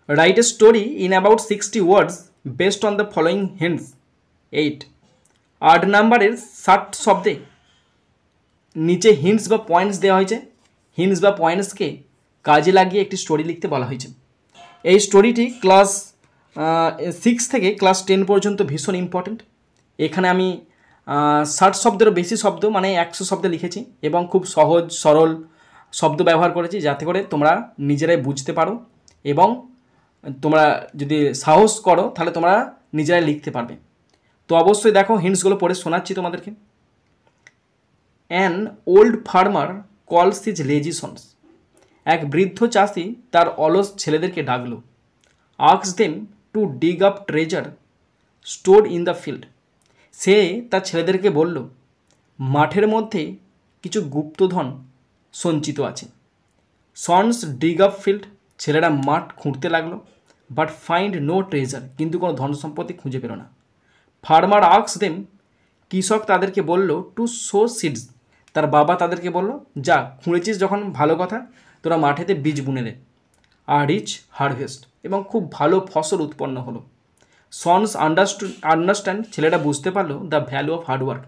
Write a story in about 60 words based on the following hints. 8 8 নাম্বারের 60 শব্দে নিচে hints বা পয়েন্টস দেওয়া হয়েছে, হিন্টস বা পয়েন্টসকে কাজে লাগিয়ে একটি স্টোরি লিখতে বলা হয়েছে। এই স্টোরিটি ক্লাস 6 থেকে ক্লাস 10 পর্যন্ত ভীষণ ইম্পর্ট্যান্ট। এখানে আমি 60 শব্দেরও বেশি শব্দ মানে 100 শব্দে লিখেছি এবং খুব সহজ সরল শব্দ ব্যবহার করেছি যাতে করে তোমরা নিজেরাই বুঝতে পারো এবং তোমরা যদি সাহস করো তাহলে তোমরা নিজেরাই লিখতে পারবে। তো অবশ্যই দেখো হিন্টসগুলো পড়ে শোনাচ্ছি তোমাদেরকে। An old farmer calls his lazy sons. এক বৃদ্ধ চাষি তার অলস ছেলেদেরকে ডাকলো। Ask them to dig up treasure stored in the field. সে তার ছেলেদেরকে বলল, মাঠের মধ্যে কিছু গুপ্তধন সঞ্চিত আছে। সন্স ডিগ আপ ফিল্ড, ছেলেরা মাঠ খুঁড়তে লাগলো। বাট ফাইন্ড নো ট্রেজার, কিন্তু কোনো ধন সম্পত্তি খুঁজে পেল না। ফার্মার আস্ক দেম, কৃষক তাদেরকে বলল টু সো সিডস। তার বাবা তাদেরকে বলল, যা খুঁড়েছিস যখন ভালো কথা, তোরা মাঠেতে বীজ বুনে দে। আর রিচ হারভেস্ট, এবং খুব ভালো ফসল উৎপন্ন হলো। সন্স আন্ডারস্ট্যান্ড, ছেলেরা বুঝতে পারলো দ্য ভ্যালু অফ হার্ডওয়ার্ক,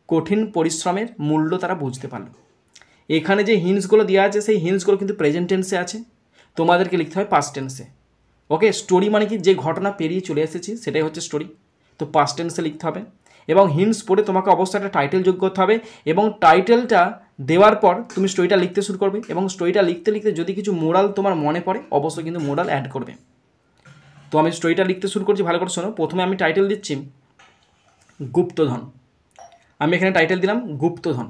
কঠিন পরিশ্রমের মূল্য তারা বুঝতে পারলো। এখানে যে হিন্টসগুলো দেওয়া আছে সেই হিন্টসগুলো কিন্তু প্রেজেন্ট টেন্সে আছে, তোমাদেরকে লিখতে হয় পাস্ট টেন্সে। ওকে, স্টোরি মানে কি যে ঘটনা পেরিয়ে চলে এসেছি সেটাই হচ্ছে স্টোরি, তো পাস্ট টেন্সে লিখতে হবে। এবং হিন্টস পড়ে তোমাকে অবশ্যই একটা টাইটেল যোগ করতে হবে এবং টাইটেলটা দেওয়ার পর তুমি স্টোরিটা লিখতে শুরু করবে এবং স্টোরিটা লিখতে লিখতে যদি কিছু মোরাল তোমার মনে পড়ে অবশ্যই কিন্তু মোরাল অ্যাড করবে। তো আমি স্টোরিটা লিখতে শুরু করছি, ভালো করে শোনো। প্রথমে আমি টাইটেল দিচ্ছি গুপ্তধন। আমি এখানে টাইটেল দিলাম গুপ্তধন।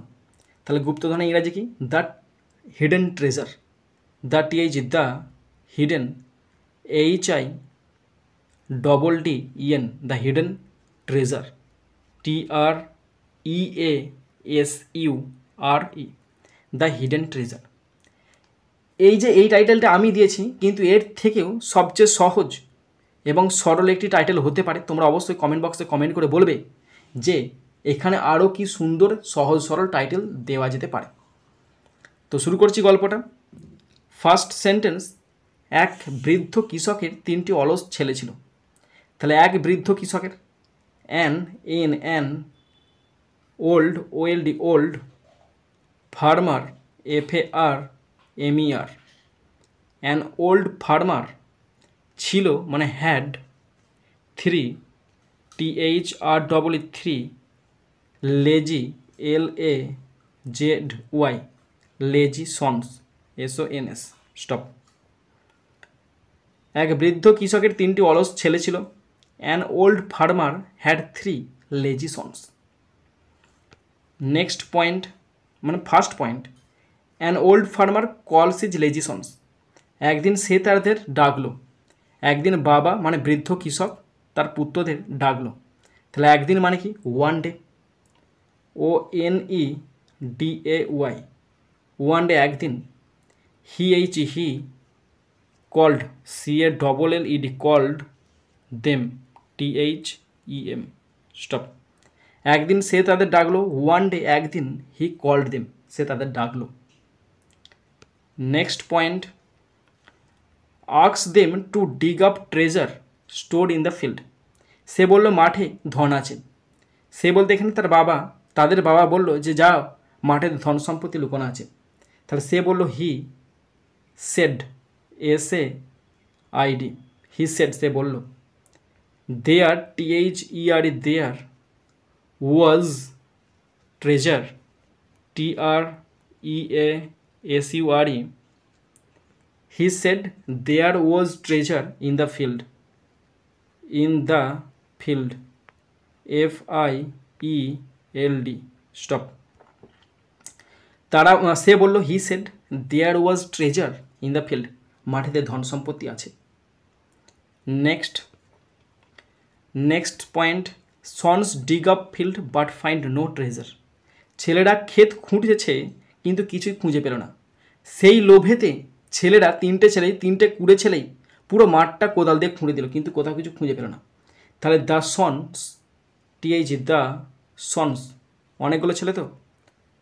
তাহলে গুপ্তধনের ইংরাজি কি? The hidden treasure. The TH the hidden, HIDDEN, the hidden treasure, TREASURE, the hidden treasure. এই যে এই টাইটেলটা আমি দিয়েছি, কিন্তু এর থেকেও সবচেয়ে সহজ এবং সরল একটি টাইটেল হতে পারে। তোমরা অবশ্যই কমেন্ট বক্সে কমেন্ট করে বলবে যে এখানে আরও কি সুন্দর সহজ সরল টাইটেল দেওয়া যেতে পারে। তো শুরু করছি গল্পটা। ফার্স্ট সেন্টেন্স, এক বৃদ্ধ কৃষকের 3টি অলস ছেলে ছিল। তাহলে এক বৃদ্ধ কৃষকের, an old, OLD old, farmer FARMER, an old farmer ছিল মানে had, 3 THREE, lazy LAZY, lazy sons SONS। Stop. এক বৃদ্ধ কৃষকের 3টি অলস ছেলে ছিল। An old farmer had 3 lazy sons. Next point মানে first point, an old farmer calls his lazy sons. একদিন সে তাদের ডাকলো। একদিন বাবা মানে বৃদ্ধ কৃষক তার পুত্রদের ডাকলো। তাহলে একদিন মানে কি? One day, ONEDAY, one day একদিন। He called, CALLED, called them, THEM। Stop. একদিন সে তাদের ডাকলো, ওয়ান ডে একদিন, হি কল্ড দেম সে তাদের ডাকলো। Next point, ask them to dig up treasure stored in the field. সে বলল মাঠে ধন আছে। সে বলতে এখানে তাদের বাবা বলল যে যাও মাঠে ধন সম্পত্তি লুকানো আছে। তাহলে সে বলল he said, SAID, he said, সে বলল। There, THERE, there, was treasure, TREASURE, he said there was treasure in the field, FIELD। Stop. সে বলল he said there was treasure in the field, মাঠেতে ধন সম্পত্তি আছে। Next point, sons dig up field but find no treasure. ছেলেরা ক্ষেত খুঁড়েছে কিন্তু কিছুই খুঁজে পেল না। সেই লোভেতে ছেলেরা, তিনটে কুড়ে ছেলেই পুরো মাঠটা কোদাল দিয়ে খুঁড়ে দিল কিন্তু কোথাও কিছু খুঁজে পেল না। তাহলে দ্য সন্স, দ্য সন্স, অনেকগুলো ছেলে তো,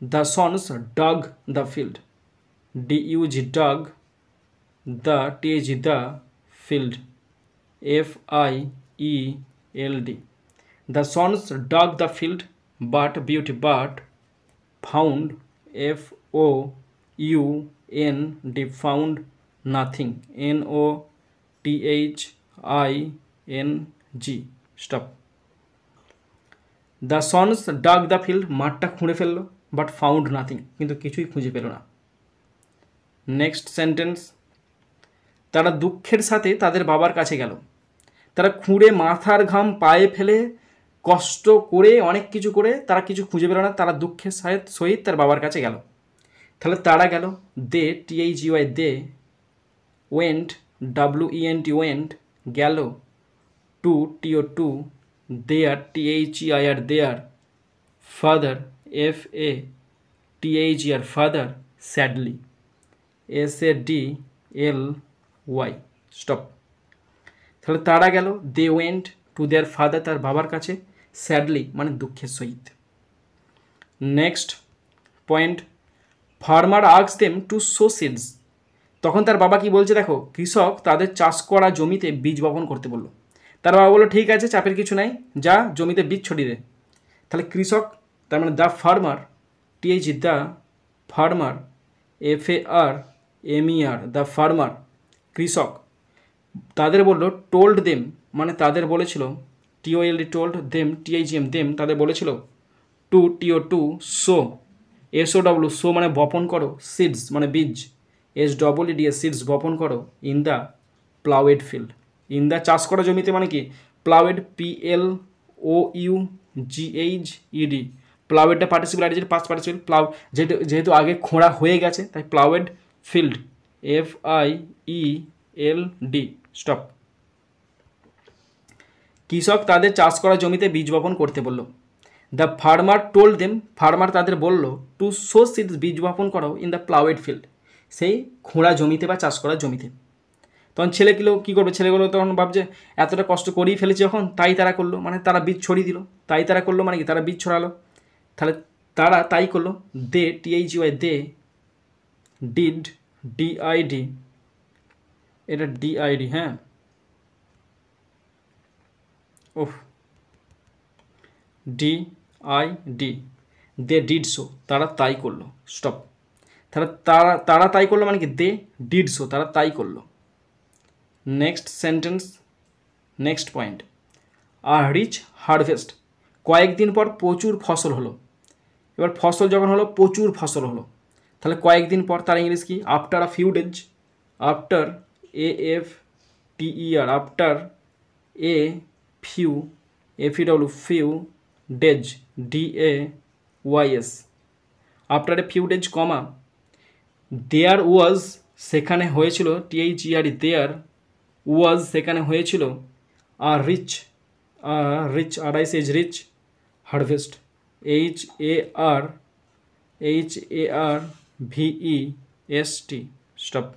the sons dug the field, DUG, dug, the the field, Field. The sons dug the field, but found, Found, found nothing, Nothing. Stop. The sons dug the field, মাঠটা খুঁড়ে ফেললো, but found nothing, কিন্তু কিছুই খুঁজে পেল না। Next sentence, তারা দুঃখের সাথে তাদের বাবার কাছে গেল। তারা খুঁড়ে মাথার ঘাম পায়ে ফেলে কষ্ট করে অনেক কিছু করে তারা কিছু খুঁজে পেল না, তারা দুঃখের সহিত তার বাবার কাছে গেল। তাহলে তারা গেল, they, THEY, they, went, WENT, went, গেল, to, TO2, their, THEIR, their, father, FATHER, father, sadly, SADLY। Stop. তাহলে তারা গেল, they went to their father, তার বাবার কাছে, স্যাডলি মানে দুঃখের সহিত। Next point, farmer asks them to sow seeds. তখন তার বাবা কি বলছে দেখো, কৃষক তাদের চাষ করা জমিতে বীজ বপন করতে বললো। তার বাবা বললো ঠিক আছে, চাপের কিছু নাই, যা জমিতে বীজ ছড়িয়ে দে। তাহলে কৃষক, তার মানে the farmer, TH, the farmer, FARMER, the farmer, কৃষক, তাদের বললো, টোল্ড দেম মানে তাদের বলেছিল, TOLD, told, them, THEM, them, তাদের বলেছিল, two, TO2, so, SOW, so মানে বপন করো, সিডস মানে বীজ, SEED, সিডস বপন করো, in the ploughed field, in the চাষ করা জমিতে মানে কি, প্লাউয়েড, PLOUGHED, প্লাউয়েডটা participle article, past participle, plough যেহেতু আগে খোঁড়া হয়ে গেছে তাই প্লাউয়েড ফিল্ড, FIELD। স্টপ। কৃষক তাদের চাষ করা জমিতে বীজ বপন করতে বলল। The farmer told them, farmer তাদের বলল, টু সো সিডস, বীজ বপন করো, ইন দ্য প্লাউয়েড ফিল্ড, সেই খোঁড়া জমিতে বা চাষ করা জমিতে। তখন ছেলেগুলো কী করবে, ছেলেগুলো তখন ভাবছে এতটা কষ্ট করেই ফেলেছে যখন, তাই তারা করলো, মানে তারা বীজ ছড়িয়ে দিল, তাই তারা করলো মানে কি, তারা বীজ ছড়ালো। তাহলে তারা তাই করলো, দে, THEY, দে, ডিড, DID, এটা DID, হ্যাঁ, ওহ, DID, দে ডিড সো, তারা তাই করলো। স্টপ। তাহলে তারা তাই করলো মানে কি, দে ডিড সো, তারা তাই করলো। নেক্সট সেন্টেন্স, নেক্সট পয়েন্ট, আ রিচ হারভেস্ট, কয়েকদিন পর প্রচুর ফসল হলো। এবার ফসল যখন হলো, প্রচুর ফসল হলো, তাহলে কয়েকদিন পর তার ইংলিশ কি, after a few days, after, AFTER, after, FEW, few, days, DAYS, after a few days, comma, there was, সেখানে হয়েছিল, THER, দেয়ার ওয়াজ, সেখানে হয়েছিল, আর rich, rich harvest, HARVEST। Stop.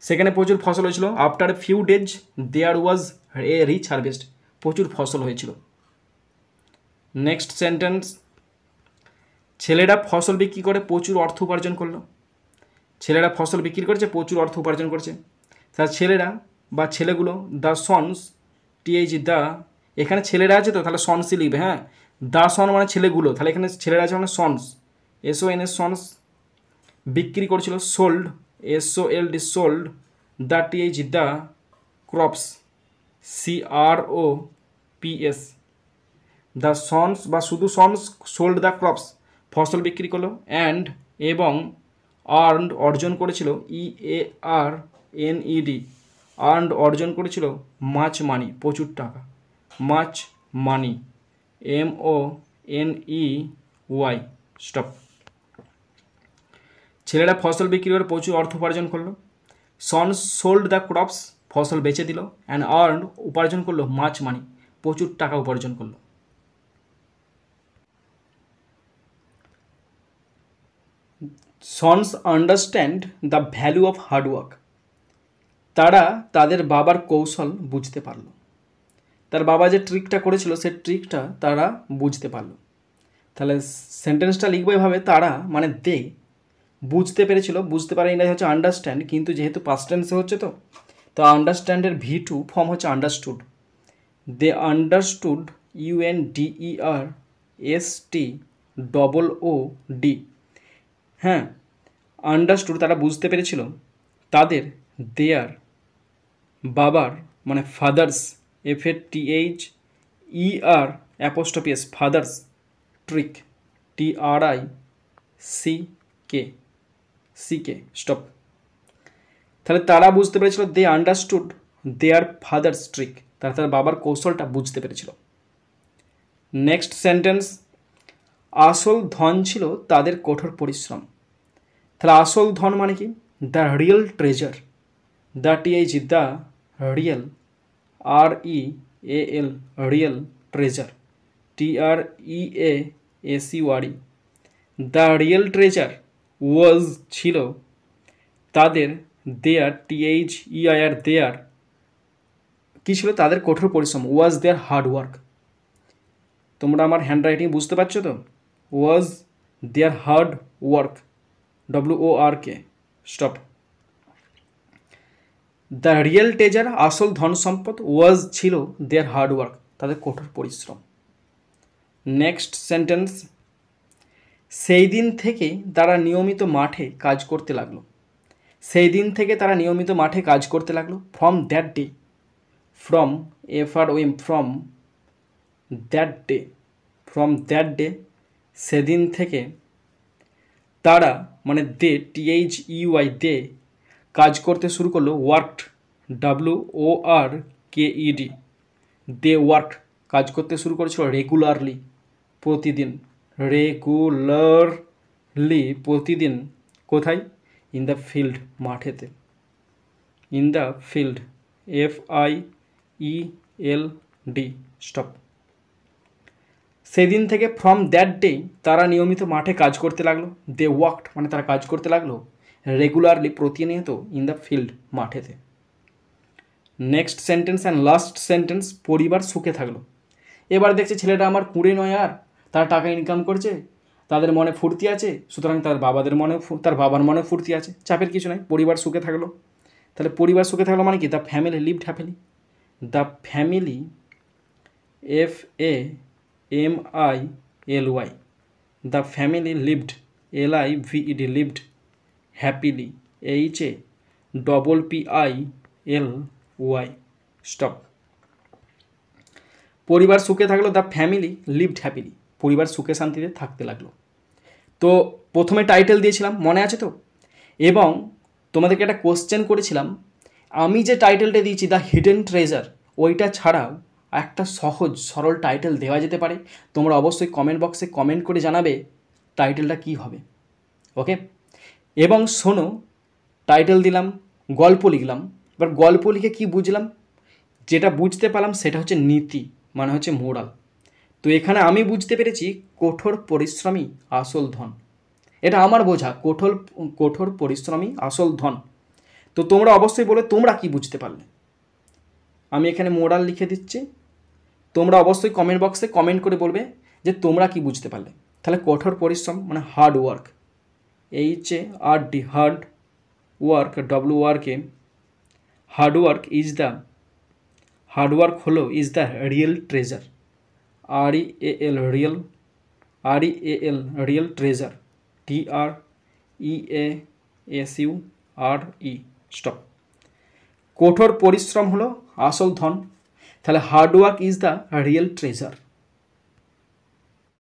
সেখানে প্রচুর ফসল হয়েছিল, after few days there was a rich harvest, প্রচুর ফসল হয়েছিল। নেক্সট সেন্টেন্স, ছেলেরা ফসল বিক্রি করে প্রচুর অর্থ উপার্জন করলো। ছেলেরা ফসল বিক্রি করেছে, প্রচুর অর্থ উপার্জন করছে। তার ছেলেরা বা ছেলেগুলো, দ্য সন্স, TH, দ্য, এখানে ছেলেরা আছে তো তাহলে সন্সই লিখবে, হ্যাঁ, দ্য সন মানে ছেলেগুলো, তাহলে এখানে ছেলেরা আছে মানে সন্স, SONS, সন্স, বিক্রি করেছিল, sold, SOLD, sold, the, TH, the, crops, CROPS, the sons বা শুধু সন্স সোল্ড দ্য ক্রপস, ফসল বিক্রি করলো, অ্যান্ড এবং, আর্নড অর্জন করেছিল, EARNED, আর্নড অর্জন করেছিল, মাচ মানি প্রচুর টাকা, মাচ মানি, MONEY। স্টপ। ছেলেরা ফসল বিক্রি করে প্রচুর অর্থ উপার্জন করলো, সন্স সোল্ড দ্য ক্রপস, ফসল বেচে দিল, অ্যান্ড আর্নড উপার্জন করলো, মাচ মানি প্রচুর টাকা উপার্জন করলো। Sons understand the value of hard work, তারা তাদের বাবার কৌশল বুঝতে পারলো। তার বাবা যে ট্রিকটা করেছিল সে ট্রিকটা তারা বুঝতে পারলো। তাহলে সেন্টেন্সটা লিখবো এভাবে, তারা মানে দে বুঝতে পেরেছিল, বুঝতে পারে ইংরাজি হচ্ছে আন্ডারস্ট্যান্ড, কিন্তু যেহেতু পাস্ট টেন্সে হচ্ছে তো তো আন্ডারস্ট্যান্ডের V2 ফর্ম হচ্ছে আন্ডারস্টুড। দে আন্ডারস্টুড UNDERSTOOD। হ্যাঁ, আন্ডারস্টুড তারা বুঝতে পেরেছিল তাদের দেয়ার বাবার মানে father's FATHER father's trick TRICK stop. তাহলে তারা বুঝতে পেরেছিল দে আন্ডারস্টুড দেয়ার ফাদার্স ট্রিক, তারা তার বাবার কৌশলটা বুঝতে পেরেছিল। নেক্সট সেন্টেন্স, আসল ধন ছিল তাদের কঠোর পরিশ্রম। তাহলে আসল ধন মানে কি? The real treasure, the the real REAL real treasure TREASURE। The real treasure was ছিল তাদের দেয়ার THEIR দেয়ার কী ছিল? তাদের কঠোর পরিশ্রম। Was their hard work. তোমরা আমার হ্যান্ড রাইটিং বুঝতে পারছো তো? Was their hard work WORK stop. The real treasure আসল ধন সম্পদ ওয়াজ ছিল দেয়ার হার্ড ওয়ার্ক, তাদের কঠোর পরিশ্রম। নেক্সট সেন্টেন্স, সেই দিন থেকে তারা নিয়মিত মাঠে কাজ করতে লাগলো। সেই দিন থেকে তারা নিয়মিত মাঠে কাজ করতে লাগলো। From that day, from FROM from that day সেদিন থেকে তারা মানে দে THEY দে কাজ করতে শুরু করলো। ওয়ার্কড WORKED দে ওয়ার্কড কাজ করতে শুরু করেছিল রেগুলারলি প্রতিদিন। প্রতিদিন কোথায়? ইন দ্য ফিল্ড মাঠেতে। In the field FIELD stop. সেদিন থেকে ফ্রম দ্যাট ডে তারা নিয়মিত মাঠে কাজ করতে লাগলো। দে ওয়ার্কড মানে তারা কাজ করতে লাগলো রেগুলারলি প্রতিনিয়ত ইন দ্য ফিল্ড মাঠেতে। Next sentence and last sentence, পরিবার সুখে থাকলো। এবার দেখছে ছেলেটা আমার কুঁড়ে নয়, আর তারা টাকা ইনকাম করছে, তাদের মনে ফুর্তি আছে, সুতরাং তার বাবার মনে ফুর্তি আছে, চাপের কিছু নাই, পরিবার সুখে থাকলো। তাহলে পরিবার সুখে থাকলো মানে কি? The family lived happily. The family FAMILY the family lived LIVED lived happily HAPPILY stop. পরিবার সুখে থাকলো, দ্য ফ্যামিলি লিভড হ্যাপিলি, পরিবার সুখে শান্তিতে থাকতে লাগলো। তো প্রথমে টাইটেল দিয়েছিলাম, মনে আছে তো? এবং তোমাদেরকে একটা কোশ্চেন করেছিলাম, আমি যে টাইটেলটা দিয়েছি দ্য হিডেন ট্রেজার, ওইটা ছাড়াও একটা সহজ সরল টাইটেল দেওয়া যেতে পারে। তোমরা অবশ্যই কমেন্ট বক্সে কমেন্ট করে জানাবে টাইটেলটা কী হবে। ওকে, এবং শোনো, টাইটেল দিলাম, গল্প লিখলাম। এবার গল্প লিখে কি বুঝলাম? যেটা বুঝতে পারলাম সেটা হচ্ছে নীতি, মানে হচ্ছে মোরাল। তো এখানে আমি বুঝতে পেরেছি কঠোর পরিশ্রমী আসল ধন। এটা আমার বোঝা, কঠোর পরিশ্রমী আসল ধন। তো তোমরা অবশ্যই বলে তোমরা কি বুঝতে পারলে। আমি এখানে মোরাল লিখে দিচ্ছি, তোমরা অবশ্যই কমেন্ট বক্সে কমেন্ট করে বলবে যে তোমরা কি বুঝতে পারলে। তাহলে কঠোর পরিশ্রম মানে hard work, HARD hard work WORK। Hard work হলো is the real treasure REAL real treasure TREASURE stop. কঠোর পরিশ্রম হলো আসল ধন। তাহলে hard work is the real treasure.